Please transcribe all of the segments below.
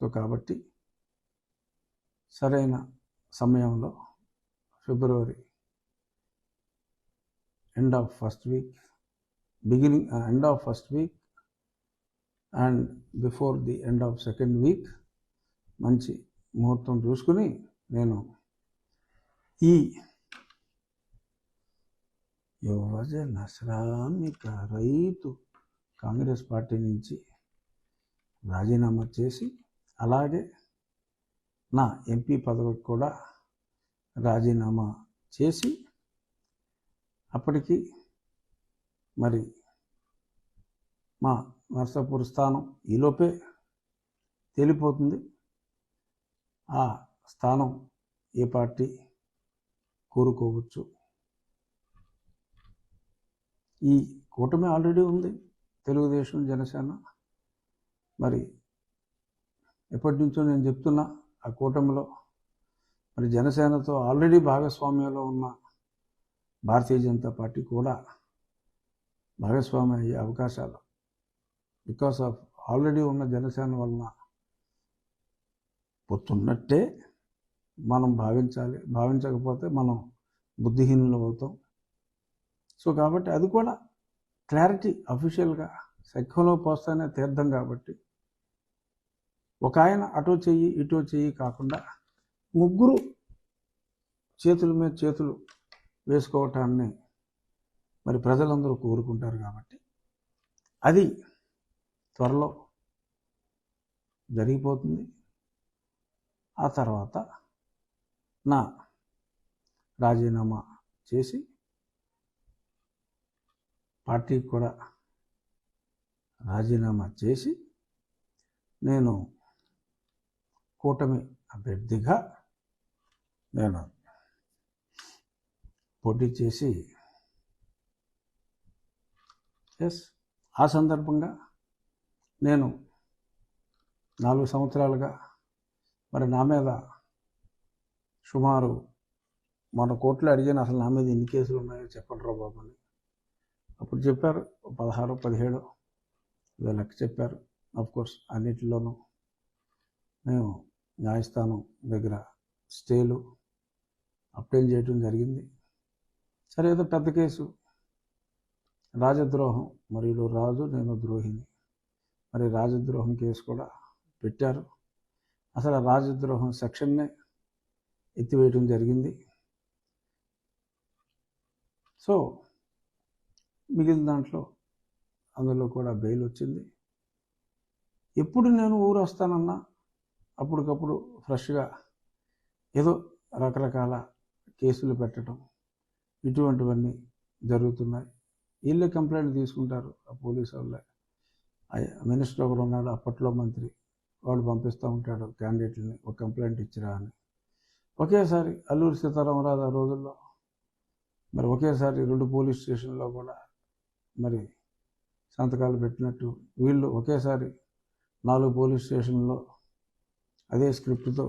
So కాబట్టి సరైన సమయంలో February end of first week and before the end of second week మంచి ముహూర్తం చూసుకుని నేను ఈ యువజన శ్రామిక రైతు కాంగ్రెస్ పార్టీ నుంచి రాజీనామా చేసి అలాగే నా ఎంపీ పదవికి కూడా రాజీనామా చేసి అప్పటికి మరి మా నర్సాపూర్ స్థానం ఈలోపే తేలిపోతుంది. ఆ స్థానం ఏ పార్టీ కోరుకోవచ్చు. ఈ కూటమి ఆల్రెడీ ఉంది, తెలుగుదేశం జనసేన. మరి ఎప్పటి నుంచో నేను చెప్తున్నా, ఆ కూటమిలో మరి జనసేనతో ఆల్రెడీ భాగస్వామ్యంలో ఉన్న భారతీయ జనతా పార్టీ కూడా భాగస్వామ్యం అయ్యే అవకాశాలు బికాస్ ఆఫ్ ఆల్రెడీ ఉన్న జనసేన వలన పొత్తున్నట్టే మనం భావించాలి. భావించకపోతే మనం బుద్ధిహీనులు అవుతాం. సో కాబట్టి అది కూడా క్లారిటీ అఫీషియల్గా సఖ్యంలో పోస్తానే తీర్థం కాబట్టి ఒక ఆయన అటో చెయ్యి ఇటో చెయ్యి కాకుండా ముగ్గురు చేతుల మీద చేతులు వేసుకోవటాన్ని మరి ప్రజలందరూ కోరుకుంటారు కాబట్టి అది త్వరలో జరిగిపోతుంది. ఆ తర్వాత నా రాజీనామా చేసి పార్టీకి కూడా రాజీనామా చేసి నేను కూటమి అభ్యర్థిగా నేను పోటీ చేసి ఆ సందర్భంగా నేను 4 సంవత్సరాలుగా మరి నా మీద సుమారు మన కోర్టులో అడిగాను, అసలు నా మీద ఎన్ని కేసులు ఉన్నాయో చెప్పండి రా బాబు అని. అప్పుడు చెప్పారు 16, 17 ఇదో లెక్క చెప్పారు. కోర్స్ అన్నిటిలోనూ మేము న్యాయస్థానం దగ్గర స్టేలు అప్లై చేయడం జరిగింది. సరే, ఏదో పెద్ద కేసు రాజద్రోహం, మరి రాజు నేను ద్రోహిని, మరి రాజద్రోహం కేసు కూడా పెట్టారు. అసలు ఆ రాజద్రోహం సెక్షన్నే ఎత్తివేయడం జరిగింది. సో మిగిలిన దాంట్లో అందులో కూడా బెయిల్ వచ్చింది. ఎప్పుడు నేను ఊరు వస్తానన్నా అప్పటికప్పుడు ఫ్రెష్గా ఏదో రకరకాల కేసులు పెట్టడం ఇటువంటివన్నీ జరుగుతున్నాయి. వీళ్ళే కంప్లైంట్ తీసుకుంటారు, ఆ పోలీసు వాళ్ళే. మినిస్టర్ ఒకడు ఉన్నాడు, అప్పట్లో మంత్రి, వాడు పంపిస్తూ ఉంటాడు క్యాండిడేట్లని, ఒక కంప్లైంట్ ఇచ్చిరా అని. ఒకేసారి అల్లూరి సీతారామరాజు ఆ రోజుల్లో మరి ఒకేసారి 2 పోలీస్ స్టేషన్లో కూడా మరి సంతకాలు పెట్టినట్టు వీళ్ళు ఒకేసారి 4 పోలీస్ స్టేషన్లో అదే స్క్రిప్ట్తో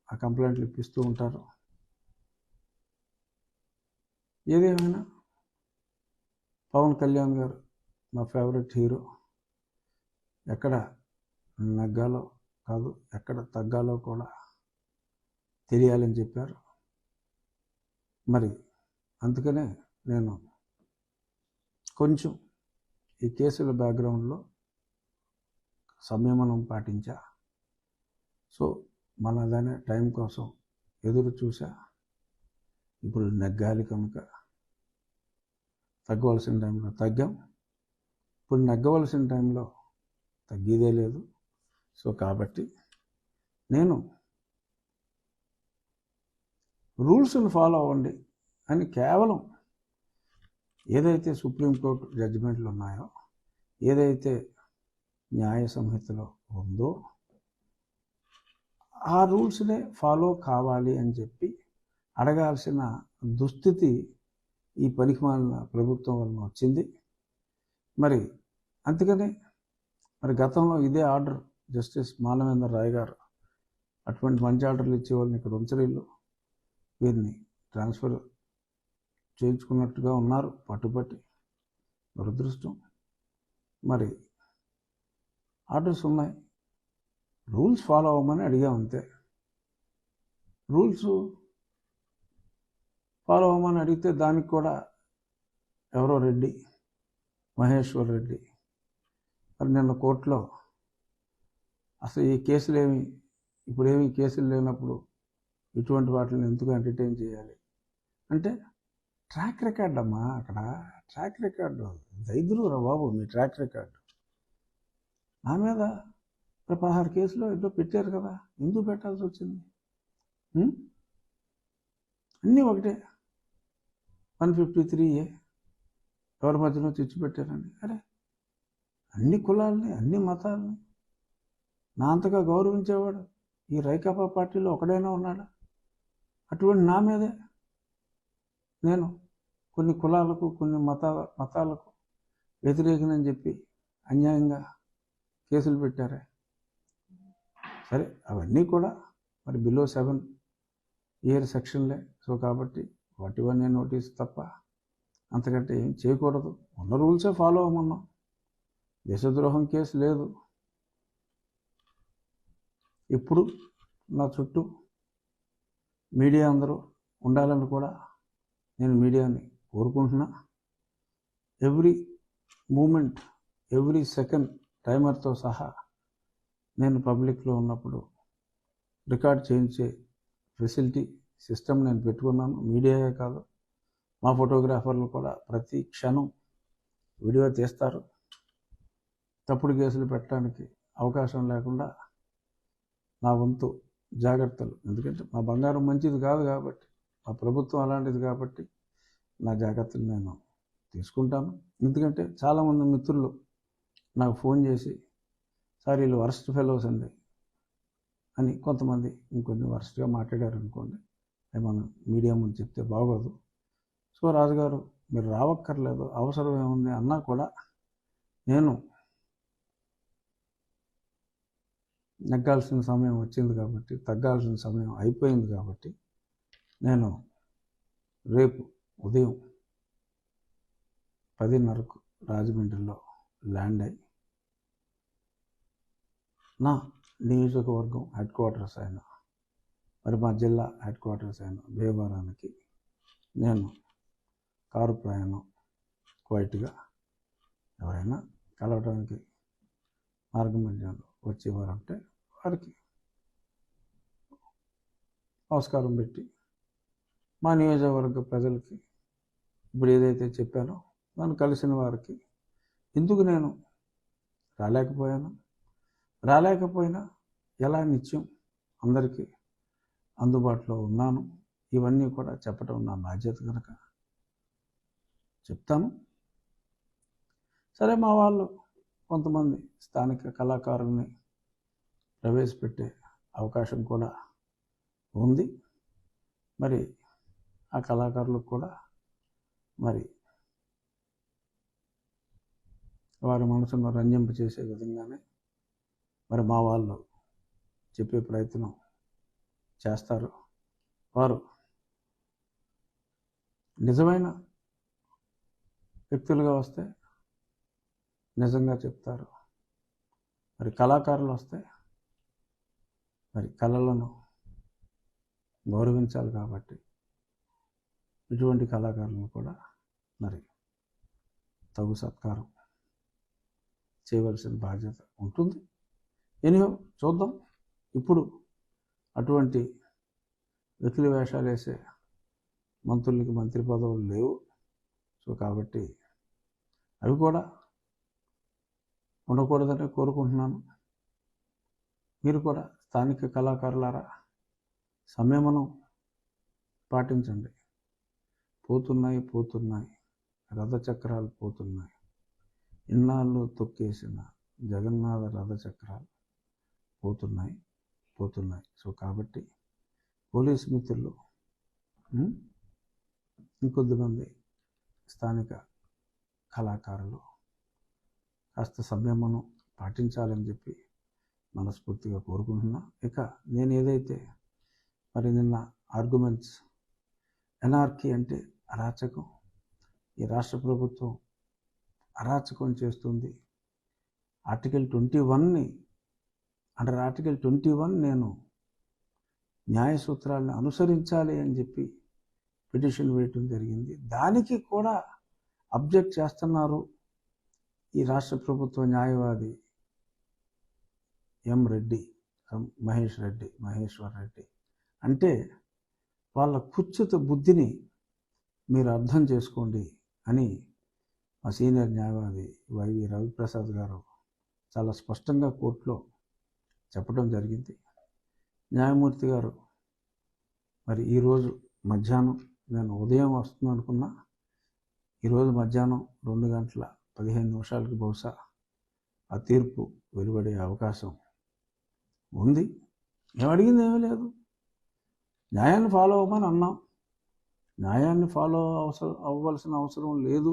ఆ కంప్లైంట్లు ఇప్పిస్తూ ఉంటారు. ఏదేమైనా పవన్ కళ్యాణ్ గారు మా ఫేవరెట్ హీరో. ఎక్కడ నగ్గాలో కాదు, ఎక్కడ తగ్గాలో కూడా తెలియాలని చెప్పారు. మరి అందుకనే నేను కొంచెం ఈ కేసుల బ్యాక్గ్రౌండ్లో సంయమనం పాటించా. సో మనదనే టైం కోసం ఎదురు చూసా. ఇప్పుడు నెగ్గాలి కనుక తగ్గవలసిన టైంలో తగ్గాం. ఇప్పుడు నెగ్గవలసిన టైంలో తగ్గేదే లేదు. సో కాబట్టి నేను రూల్స్ని ఫాలో అవ్వండి అని కేవలం ఏదైతే సుప్రీంకోర్టు జడ్జిమెంట్లు ఉన్నాయో, ఏదైతే న్యాయ సంహితలో ఉందో ఆ రూల్స్నే ఫాలో కావాలి అని చెప్పి అడగాల్సిన దుస్థితి ఈ పనికిమాలిన ప్రభుత్వం వలన వచ్చింది. మరి అందుకనే మరి గతంలో ఇదే ఆర్డర్ జస్టిస్ మానవేంద్ర రాయ్ గారు అటువంటి మంచి ఆర్డర్లు ఇచ్చేవాళ్ళని ఇక్కడ ఉంచరీళ్ళు, వీరిని ట్రాన్స్ఫర్ చేయించుకున్నట్టుగా ఉన్నారు పట్టుబట్టి. దురదృష్టం. మరి ఆర్డర్స్ ఉన్నాయి, రూల్స్ ఫాలో అవ్వమని అడిగాం అంతే. రూల్స్ ఫాలో అవ్వమని అడిగితే దానికి కూడా ఎవరో రెడ్డి, మహేశ్వర్ రెడ్డి, మరి నిన్న కోర్టులో అసలు ఈ కేసులు ఇప్పుడేమి కేసులు లేనప్పుడు ఇటువంటి వాటిని ఎందుకు ఎంటర్టైన్ చేయాలి అంటే ట్రాక్ రికార్డ్ అమ్మా. అక్కడ ట్రాక్ రికార్డు దైదులురా బాబు మీ ట్రాక్ రికార్డు. నా మీద 16 కేసులో ఏదో పెట్టారు కదా, ఎందుకు పెట్టాల్సి వచ్చింది? అన్నీ ఒకటే, 153A ఎవరి మధ్యలో తెచ్చి పెట్టారని. అరే అన్ని కులాలని, అన్ని మతాలని నా అంతగా గౌరవించేవాడు ఈ రైకాపా పార్టీలో ఒకడైనా ఉన్నాడా? అటువంటి నా మీదే నేను కొన్ని కులాలకు, కొన్ని మతాలకు వ్యతిరేకనని చెప్పి అన్యాయంగా కేసులు పెట్టారే. సరే అవన్నీ కూడా మరి బిలో 7 ఇయర్ సెక్షన్లే. సో కాబట్టి వాటివన్నీ నోటీస్ తప్ప అంతకంటే ఏం చేయకూడదు. ఉన్న రూల్సే ఫాలో అవ్వమన్నాం. దేశద్రోహం కేసు లేదు. ఇప్పుడు నా చుట్టూ మీడియా అందరూ ఉండాలని కూడా నేను మీడియాని కోరుకుంటున్నా. ఎవ్రీ మూమెంట్, ఎవ్రీ సెకండ్ టైమర్తో సహా నేను పబ్లిక్లో ఉన్నప్పుడు రికార్డ్ చేయించే ఫెసిలిటీ సిస్టమ్ నేను పెట్టుకున్నాను. మీడియాయే కాదు, మా ఫోటోగ్రాఫర్లు కూడా ప్రతి క్షణం వీడియో తీస్తారు. తప్పుడు కేసులు పెట్టడానికి అవకాశం లేకుండా నా వంతు జాగ్రత్తలు, ఎందుకంటే మా బంగారం మంచిది కాదు కాబట్టి, మా ప్రభుత్వం అలాంటిది కాబట్టి నా జాగ్రత్తలు నేను తీసుకుంటాను. ఎందుకంటే చాలామంది మిత్రులు నాకు ఫోన్ చేసి సార్ వీళ్ళు వరస్ట్ ఫెలోస్ అండి అని, కొంతమంది ఇంకొన్ని వరస్ట్గా మాట్లాడారు అనుకోండి, అవి మనం మీడియా ముందు చెప్తే బాగోదు. సో రాజుగారు మీరు రావక్కర్లేదు, అవసరం ఏముంది అన్నా కూడా నేను నెగ్గాల్సిన సమయం వచ్చింది కాబట్టి, తగ్గాల్సిన సమయం అయిపోయింది కాబట్టి నేను రేపు ఉదయం 10:30కు రాజమండ్రిలో ల్యాండ్ అయ్యి నా నియోజకవర్గం హెడ్ క్వార్టర్స్ అయిన, మరి మా జిల్లా హెడ్ క్వార్టర్స్ అయిన భీమవరానికి నేను కారు ప్రయాణం క్వైట్గా ఎవరైనా కలవడానికి మార్గ మధ్యంలో వచ్చేవారంటే వారికి నమస్కారం పెట్టి, మా నియోజకవర్గ ప్రజలకి ఇప్పుడు ఏదైతే చెప్పానో నన్ను కలిసిన వారికి ఎందుకు నేను రాలేకపోయినా ఎలా నిత్యం అందరికీ అందుబాటులో ఉన్నాను, ఇవన్నీ కూడా చెప్పడం నా బాధ్యత కనుక చెప్తాను. సరే మా వాళ్ళు కొంతమంది స్థానిక కళాకారుల్ని ప్రవేశపెట్టే అవకాశం కూడా ఉంది. మరి ఆ కళాకారులకు కూడా మరి వారి మనసును రంజింపచేసే విధంగానే మరి మా వాళ్ళు చెప్పే ప్రయత్నం చేస్తారు. వారు నిజమైన వ్యక్తులుగా వస్తే నిజంగా చెప్తారు. మరి కళాకారులు వస్తే మరి కళలను గౌరవించాలి కాబట్టి ఇటువంటి కళాకారులను కూడా మరి తగు సత్కారం చేయవలసిన బాధ్యత ఉంటుంది. ఎనిహో చూద్దాం. ఇప్పుడు అటువంటి వెకిలి వేషాలు వేసే మంత్రులకి మంత్రి పదవులు లేవు. సో కాబట్టి అవి కూడా ఉండకూడదని కోరుకుంటున్నాను. మీరు కూడా స్థానిక కళాకారులారా సంయమనం పాటించండి. పోతున్నాయి రథచక్రాలు పోతున్నాయి. ఇన్నాళ్ళు తొక్కేసిన జగన్నాథ రథచక్రాలు పోతున్నాయి. సో కాబట్టి పోలీసు మిత్రులు ఇంకొద్దిమంది స్థానిక కళాకారులు కాస్త సంయమనం పాటించాలని చెప్పి మనస్ఫూర్తిగా కోరుకుంటున్నా. ఇక నేను ఏదైతే మరి నిన్న ఆర్గ్యుమెంట్స్, ఎనార్కీ అంటే అరాచకం, ఈ రాష్ట్ర ప్రభుత్వం అరాచకం చేస్తుంది, ఆర్టికల్ 21ని అండర్ ఆర్టికల్ 21 నేను న్యాయ సూత్రాలను అనుసరించాలి అని చెప్పి పిటిషన్ వేయటం జరిగింది. దానికి కూడా అబ్జెక్ట్ చేస్తున్నారు ఈ రాష్ట్ర ప్రభుత్వ న్యాయవాది మహేశ్వర్ రెడ్డి. అంటే వాళ్ళ కుత్సిత బుద్ధిని మీరు అర్థం చేసుకోండి అని మా సీనియర్ న్యాయవాది వైవి రవిప్రసాద్ గారు చాలా స్పష్టంగా కోర్టులో చెప్పడం జరిగింది. న్యాయమూర్తి గారు మరి ఈరోజు మధ్యాహ్నం, నేను ఉదయం వస్తుంది అనుకున్నా, ఈరోజు మధ్యాహ్నం 2:15 బహుశా ఆ తీర్పు వెలువడే అవకాశం ఉంది. మేము అడిగింది ఏమీ లేదు, న్యాయాన్ని ఫాలో అవ్వమని అన్నాం. న్యాయాన్ని ఫాలో అవ్వాల్సిన అవసరం లేదు,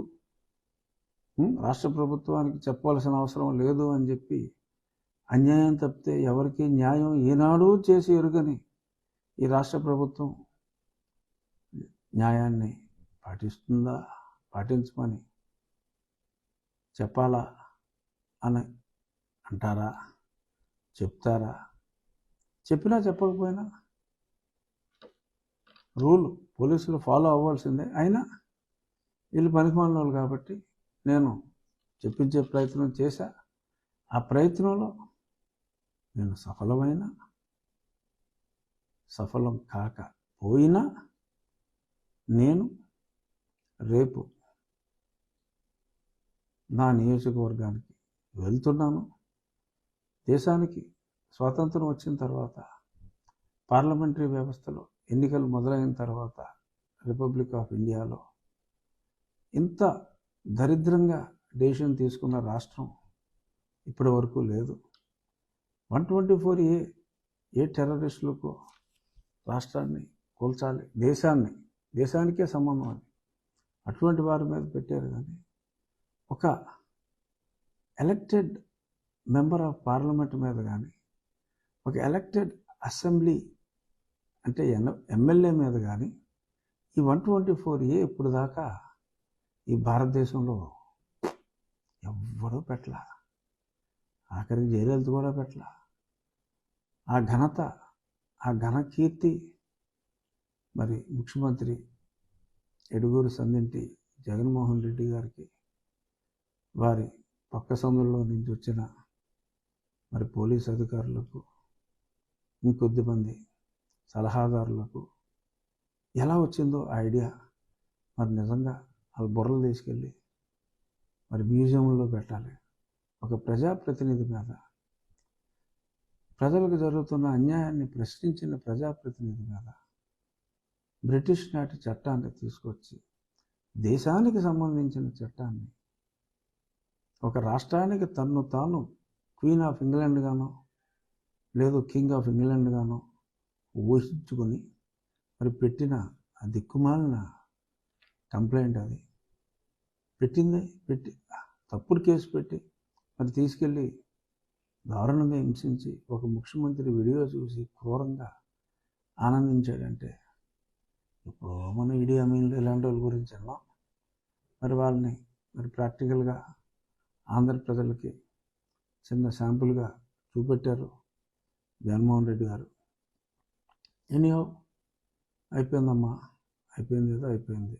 రాష్ట్ర ప్రభుత్వానికి చెప్పవలసిన అవసరం లేదు అని చెప్పి అన్యాయం తప్పితే ఎవరికి న్యాయం ఈనాడు చేసి ఎరుగని ఈ రాష్ట్ర ప్రభుత్వం న్యాయాన్ని పాటిస్తుందా, పాటించమని చెప్పాలా అని అంటారా, చెప్తారా? చెప్పినా చెప్పకపోయినా రూల్ పోలీసులు ఫాలో అవ్వాల్సిందే. అయినా వీళ్ళు పనికిమాలిన వాళ్ళు కాబట్టి నేను చెప్పించే ప్రయత్నం చేశా. ఆ ప్రయత్నంలో నేను సఫలం కాకపోయినా నేను రేపు నా నియోజకవర్గానికి వెళ్తున్నాను. దేశానికి స్వాతంత్రం వచ్చిన తర్వాత, పార్లమెంటరీ వ్యవస్థలో ఎన్నికలు మొదలైన తర్వాత రిపబ్లిక్ ఆఫ్ ఇండియాలో ఇంత దరిద్రంగా డెసిషన్ తీసుకున్న రాష్ట్రం ఇప్పటి వరకు లేదు. 124A ఏ టెర్రరిస్టులకు రాష్ట్రాన్ని కూల్చాలి, దేశానికే సంబంధం అని అటువంటి వారి మీద పెట్టారు. కానీ ఒక ఎలక్టెడ్ మెంబర్ ఆఫ్ పార్లమెంట్ మీద కానీ, ఒక ఎలక్టెడ్ అసెంబ్లీ అంటే ఎమ్మెల్యే మీద కానీ ఈ 124A ఇప్పుడు దాకా ఈ భారతదేశంలో ఎవ్వరూ పెట్టలా. ఆఖరికి జయలలిత కూడా పెట్టలా. ఆ ఘనత, ఆ ఘనకీర్తి మరి ముఖ్యమంత్రి ఎడుగూరు సందింటి జగన్మోహన్ రెడ్డి గారికి, వారి పక్క సందుల్లో నుంచి వచ్చిన మరి పోలీస్ అధికారులకు, ఇంకొద్దిమంది సలహాదారులకు ఎలా వచ్చిందో ఆ ఐడియా. మరి నిజంగా వాళ్ళ బుర్రలు తీసుకెళ్ళి మరి మ్యూజియంలో పెట్టాలి. ఒక ప్రజాప్రతినిధి మీద, ప్రజలకు జరుగుతున్న అన్యాయాన్ని ప్రశ్నించిన ప్రజాప్రతినిధి మీద బ్రిటిష్ నాటి చట్టాన్ని తీసుకొచ్చి, దేశానికి సంబంధించిన చట్టాన్ని ఒక రాష్ట్రానికి తన్ను తాను క్వీన్ ఆఫ్ ఇంగ్లాండ్ గానో లేదు కింగ్ ఆఫ్ ఇంగ్లాండ్ గానో ఊహించుకొని మరి పెట్టిన ఆ దిక్కుమాలిన కంప్లైంట్. అది పెట్టి తప్పుడు కేసు పెట్టి మరి తీసుకెళ్ళి దారుణంగా హింసించి ఒక ముఖ్యమంత్రి వీడియో చూసి క్రూరంగా ఆనందించాడంటే, ఇప్పుడు మనం ఈడీ అమీన్లు ఇలాంటి వాళ్ళ గురించి అన్నాం. మరి వాళ్ళని మరి ప్రాక్టికల్గా ఆంధ్ర ప్రజలకి చిన్న శాంపుల్గా చూపెట్టారు జగన్మోహన్ రెడ్డి గారు. ఎనీహౌ అయిపోయిందమ్మా, అయిపోయింది, ఏదో అయిపోయింది.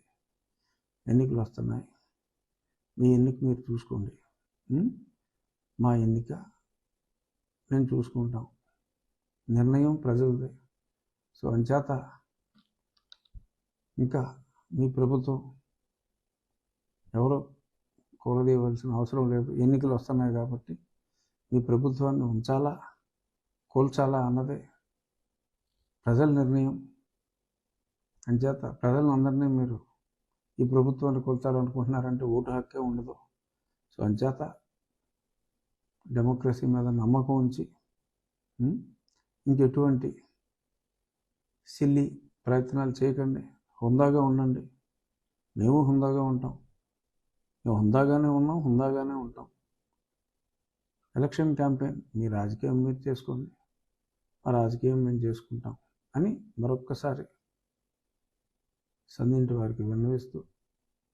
ఎన్నికలు వస్తున్నాయి, మీ ఎన్నిక మీరు చూసుకోండి, మా ఎన్నిక మేము చూసుకుంటాం. నిర్ణయం ప్రజలదే. సో అంచేత ఇంకా మీ ప్రభుత్వం ఎవరో కూలదీయవలసిన అవసరం లేదు. ఎన్నికలు వస్తున్నాయి కాబట్టి మీ ప్రభుత్వాన్ని ఉంచాలా, కూల్చాలా అన్నదే ప్రజల నిర్ణయం. అంచేత ప్రజలందరినీ మీరు ఈ ప్రభుత్వాన్ని కూల్చాలనుకుంటున్నారంటే ఓటు హక్కే ఉండదు. సో అంచేత డెమోక్రసీ మీద నమ్మకం ఉంచి ఇంకెటువంటి సిల్లీ ప్రయత్నాలు చేయకండి, హుందాగా ఉండండి. మేము హుందాగా ఉంటాం, మేము హుందాగానే ఉన్నాం, హుందాగానే ఉంటాం. ఎలక్షన్ క్యాంపెయిన్ మీ రాజకీయం మీరు చేసుకోండి, మా రాజకీయం మేము చేసుకుంటాం అని మరొక్కసారి సంధింటి వారికి విన్నవిస్తూ